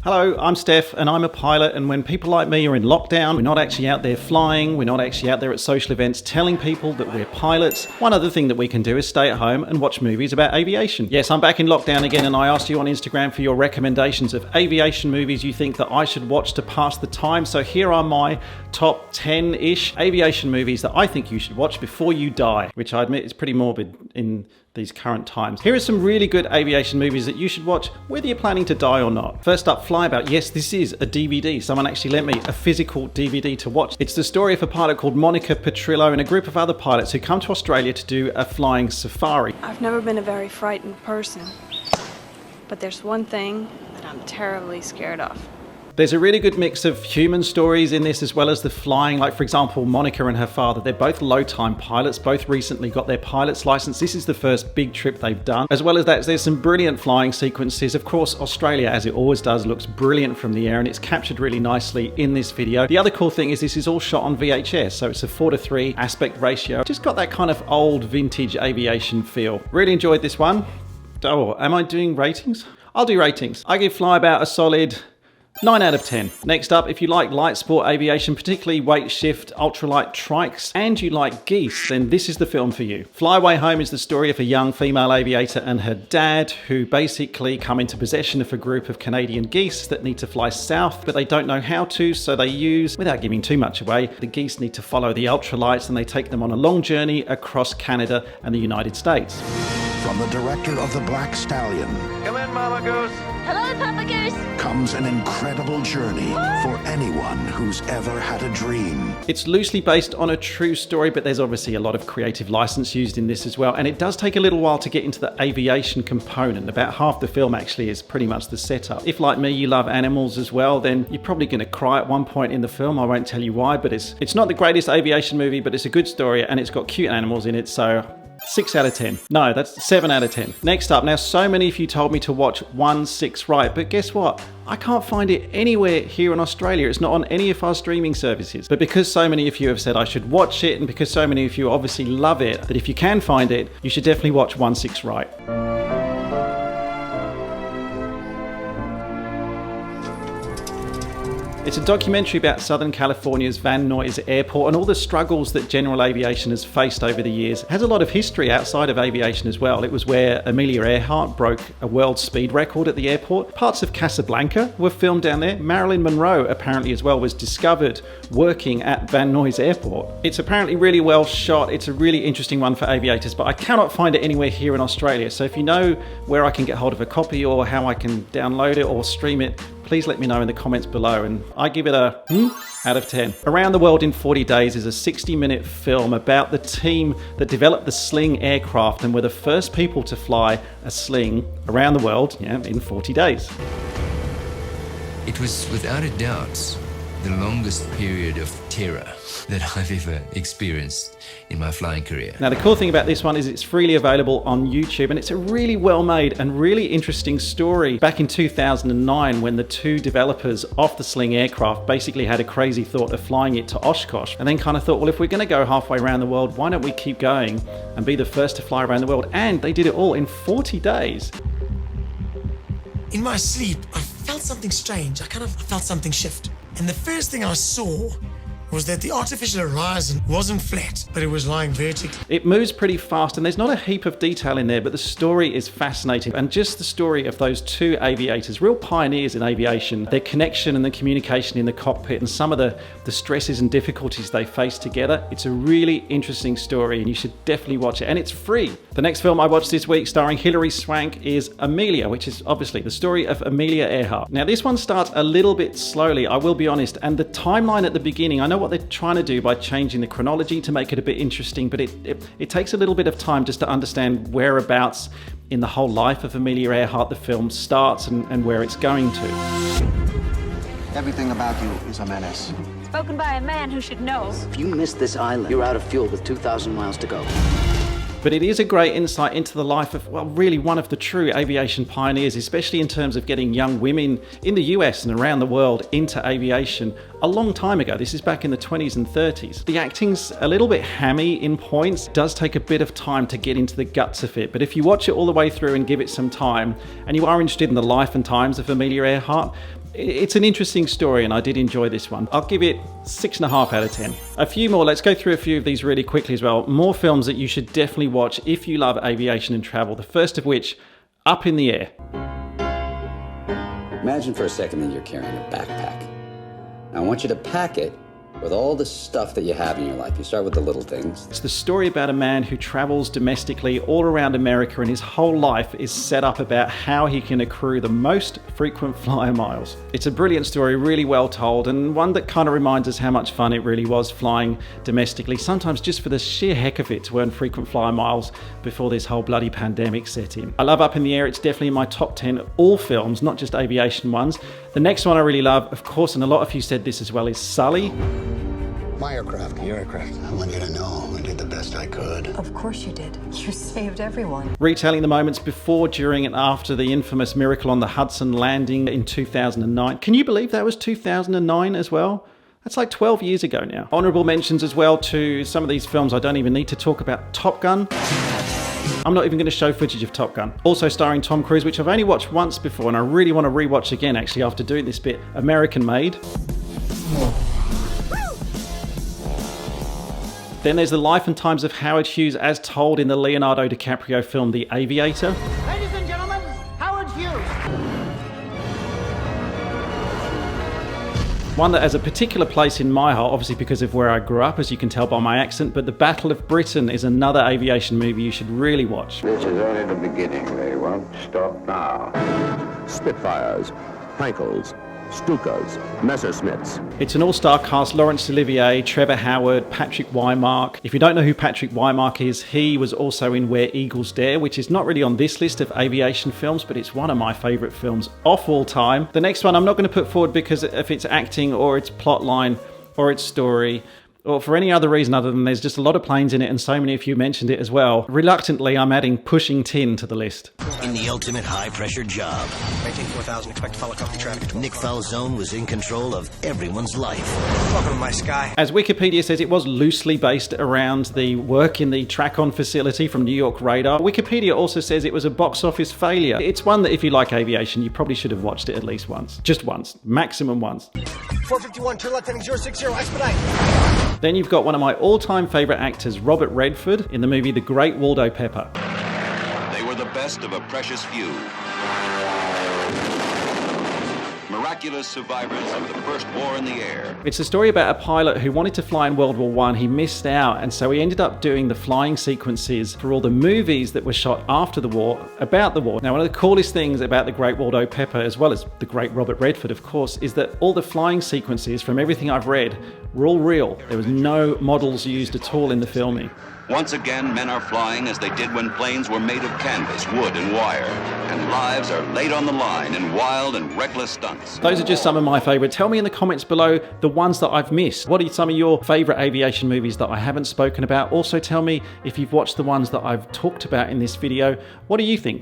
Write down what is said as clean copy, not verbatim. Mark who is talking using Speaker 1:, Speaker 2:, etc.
Speaker 1: Hello, I'm Steph and I'm a pilot, and when people like me are in lockdown, we're not actually out there flying, we're not actually out there at social events telling people that we're pilots. One other thing that we can do is stay at home and watch movies about aviation. Yes, I'm back in lockdown again, and I asked you on Instagram for your recommendations of aviation movies you think that I should watch to pass the time. So here are my top 10-ish aviation movies that I think you should watch before you die, which I admit is pretty morbid in these current times. Here are some really good aviation movies that you should watch whether you're planning to die or not. First up, Flyabout. Yes, this is a DVD. Someone actually lent me a physical DVD to watch. It's the story of a pilot called Monica Petrillo and a group of other pilots who come to Australia to do a flying safari.
Speaker 2: I've never been a very frightened person, but there's one thing that I'm terribly scared of.
Speaker 1: There's a really good mix of human stories in this as well as the flying. Like, for example, Monica and her father, they're both low-time pilots, both recently got their pilot's license. This is the first big trip they've done. As well as that, there's some brilliant flying sequences. Of course, Australia, as it always does, looks brilliant from the air, and it's captured really nicely in this video. The other cool thing is this is all shot on VHS, so it's a 4:3 aspect ratio. Just got that kind of old vintage aviation feel. Really enjoyed this one. Oh, am I doing ratings? I'll do ratings. I give Flyabout a solid 9 out of 10. Next up, if you like light sport aviation, particularly weight shift, ultralight trikes, and you like geese, then this is the film for you. Flyway Home is the story of a young female aviator and her dad who basically come into possession of a group of Canadian geese that need to fly south, but they don't know how to, so they use, without giving too much away, the geese need to follow the ultralights and they take them on a long journey across Canada and the United States.
Speaker 3: From the director of The Black Stallion.
Speaker 4: Come in, Mama Goose.
Speaker 5: Hello, Papa Goose.
Speaker 3: Comes an incredible journey for anyone who's ever had a dream.
Speaker 1: It's loosely based on a true story, but there's obviously a lot of creative license used in this as well. And it does take a little while to get into the aviation component. About half the film actually is pretty much the setup. If, like me, you love animals as well, then you're probably going to cry at one point in the film. I won't tell you why, but it's not the greatest aviation movie, but it's a good story and it's got cute animals in it, so 6 out of 10. No, that's 7 out of 10. Next up, now so many of you told me to watch 1-6 Right, but guess what? I can't find it anywhere here in Australia. It's not on any of our streaming services. But because so many of you have said I should watch it, and because so many of you obviously love it, that if you can find it, you should definitely watch 1-6 Right. It's a documentary about Southern California's Van Nuys Airport and all the struggles that general aviation has faced over the years. It has a lot of history outside of aviation as well. It was where Amelia Earhart broke a world speed record at the airport. Parts of Casablanca were filmed down there. Marilyn Monroe apparently as well was discovered working at Van Nuys Airport. It's apparently really well shot. It's a really interesting one for aviators, but I cannot find it anywhere here in Australia. So if you know where I can get hold of a copy or how I can download it or stream it, please let me know in the comments below, and I give it a out of 10. Around the World in 40 Days is a 60-minute film about the team that developed the Sling aircraft and were the first people to fly a Sling around the world in 40 days.
Speaker 6: It was without a doubt the longest period of terror that I've ever experienced in my flying career.
Speaker 1: Now the cool thing about this one is it's freely available on YouTube, and it's a really well made and really interesting story. Back in 2009, when the two developers of the Sling aircraft basically had a crazy thought of flying it to Oshkosh, and then kind of thought, well, if we're going to go halfway around the world, why don't we keep going and be the first to fly around the world? And they did it all in 40 days.
Speaker 7: In my sleep, I felt something strange. I felt something shift. And the first thing I saw was that the artificial horizon wasn't flat, but it was lying vertically.
Speaker 1: It moves pretty fast and there's not a heap of detail in there, but the story is fascinating. And just the story of those two aviators, real pioneers in aviation, their connection and the communication in the cockpit and some of the stresses and difficulties they face together. It's a really interesting story and you should definitely watch it, and it's free. The next film I watched this week starring Hilary Swank is Amelia, which is obviously the story of Amelia Earhart. Now this one starts a little bit slowly, I will be honest, and the timeline at the beginning, I know what they're trying to do by changing the chronology to make it a bit interesting, but it takes a little bit of time just to understand whereabouts in the whole life of Amelia Earhart the film starts and where it's going to.
Speaker 8: Everything about you is a menace.
Speaker 5: Spoken by a man who should know.
Speaker 8: If you miss this island, you're out of fuel with 2,000 miles to go.
Speaker 1: But it is a great insight into the life of, well, really one of the true aviation pioneers, especially in terms of getting young women in the US and around the world into aviation a long time ago. This is back in the 20s and 30s. The acting's a little bit hammy in points. It does take a bit of time to get into the guts of it, but if you watch it all the way through and give it some time, and you are interested in the life and times of Amelia Earhart, It's an interesting story and I did enjoy this one. I'll give it 6.5 out of 10. A few more, let's go through a few of these really quickly as well. More films that you should definitely watch if you love aviation and travel. The first of which, Up in the Air.
Speaker 4: Imagine for a second that you're carrying a backpack. Now I want you to pack it with all the stuff that you have in your life. You start with the little things.
Speaker 1: It's the story about a man who travels domestically all around America, and his whole life is set up about how he can accrue the most frequent flyer miles. It's a brilliant story, really well told, and one that kind of reminds us how much fun it really was flying domestically, sometimes just for the sheer heck of it to earn frequent flyer miles before this whole bloody pandemic set in. I love Up in the Air. It's definitely in my top 10 all films, not just aviation ones. The next one I really love, of course, and a lot of you said this as well, is Sully.
Speaker 8: My aircraft. Your aircraft. I want you to know I did the best I could.
Speaker 9: Of course you did. You saved everyone.
Speaker 1: Retelling the moments before, during, and after the infamous Miracle on the Hudson landing in 2009. Can you believe that was 2009 as well? That's like 12 years ago now. Honourable mentions as well to some of these films I don't even need to talk about. Top Gun. I'm not even going to show footage of Top Gun. Also starring Tom Cruise, which I've only watched once before and I really want to rewatch again actually after doing this bit. American Made. Then there's the life and times of Howard Hughes as told in the Leonardo DiCaprio film The Aviator.
Speaker 10: Ladies and gentlemen, Howard Hughes.
Speaker 1: One that has a particular place in my heart, obviously because of where I grew up, as you can tell by my accent, but The Battle of Britain is another aviation movie you should really watch.
Speaker 11: This is only the beginning. They won't stop now. Spitfires, Frankels, Stukas, Messerschmitts.
Speaker 1: It's an all-star cast: Laurence Olivier, Trevor Howard, Patrick Wymark. If you don't know who Patrick Wymark is, he was also in Where Eagles Dare, which is not really on this list of aviation films, but it's one of my favourite films of all time. The next one I'm not going to put forward because of its acting or its plot line or its story, or for any other reason other than there's just a lot of planes in it and so many of you mentioned it as well. Reluctantly, I'm adding Pushing Tin to the list.
Speaker 12: In the ultimate high-pressure job,
Speaker 13: 19,4000, expect to follow copy traffic.
Speaker 12: Nick Falzone was in control of everyone's life.
Speaker 13: Welcome to my sky.
Speaker 1: As Wikipedia says, it was loosely based around the work in the Track-On facility from New York Radar. Wikipedia also says it was a box office failure. It's one that if you like aviation, you probably should have watched it at least once. Just once. Maximum once.
Speaker 13: 451, turn left heading 060, expedite.
Speaker 1: Then you've got one of my all-time favourite actors, Robert Redford, in the movie The Great Waldo Pepper.
Speaker 14: They were the best of a precious few. Miraculous survivors of the first war in the air.
Speaker 1: It's a story about a pilot who wanted to fly in World War I. He missed out, and so he ended up doing the flying sequences for all the movies that were shot after the war, about the war. Now, one of the coolest things about The Great Waldo Pepper, as well as the great Robert Redford, of course, is that all the flying sequences, from everything I've read, were all real. There was no models used at all in the filming.
Speaker 14: Once again, men are flying as they did when planes were made of canvas, wood, and wire, and lives are laid on the line in wild and reckless stunts.
Speaker 1: Those are just some of my favourites. Tell me in the comments below the ones that I've missed. What are some of your favourite aviation movies that I haven't spoken about? Also tell me if you've watched the ones that I've talked about in this video. What do you think?